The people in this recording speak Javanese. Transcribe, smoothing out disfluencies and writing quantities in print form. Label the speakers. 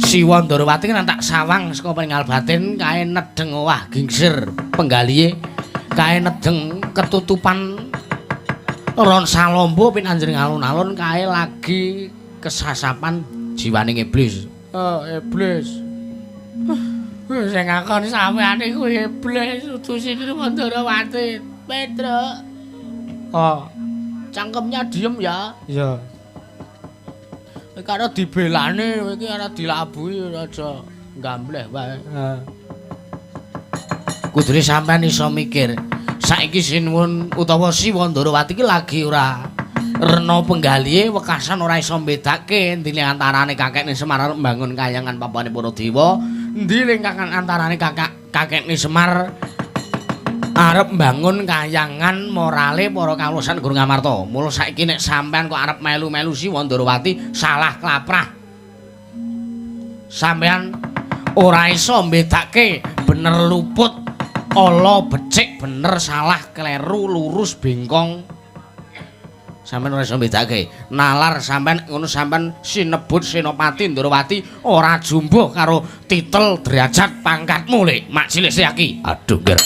Speaker 1: Siwa Ndarawati kan tak sawang saka peninggal batin kae nedeng wah gingsir penggalihe kae nedeng ketutupan ron salombo pinanjering alun-alun kae lagi kesasapan jiwaning iblis. Iblis. Sing ngakon sampeyan iku iblis utusine Ndarawati. Petruk. Cangkemnya diem ya. Iya. Karo dibelane kowe iki ora dilabui aja gambleh wae. Kudune sampean iso mikir. Saiki Sinuwun utawa Siwa Ndarawati iki lagi ora rena penggalihe wekasan ora iso mbedake endi antarane kakekne Semar mbangun kayangan papane para dewa, endi lingkakan antarane kakekne Semar arep mbangun kayangan morale para kawusan Guru Ngamarta. Mula saiki nek sampean kok arep melu-melu Siwa Ndarawati salah klaprah. Sampean ora iso mbedake bener luput, ala becik, bener salah, kleru, lurus, bengkong. Sampeyan ora iso mbedake. Nalar sampeyan ngono sampeyan sinebut Senopati Ndarawati ora jumbuh karo titel derajat pangkatmu lek mak cilik seyaki. Aduh, Ger.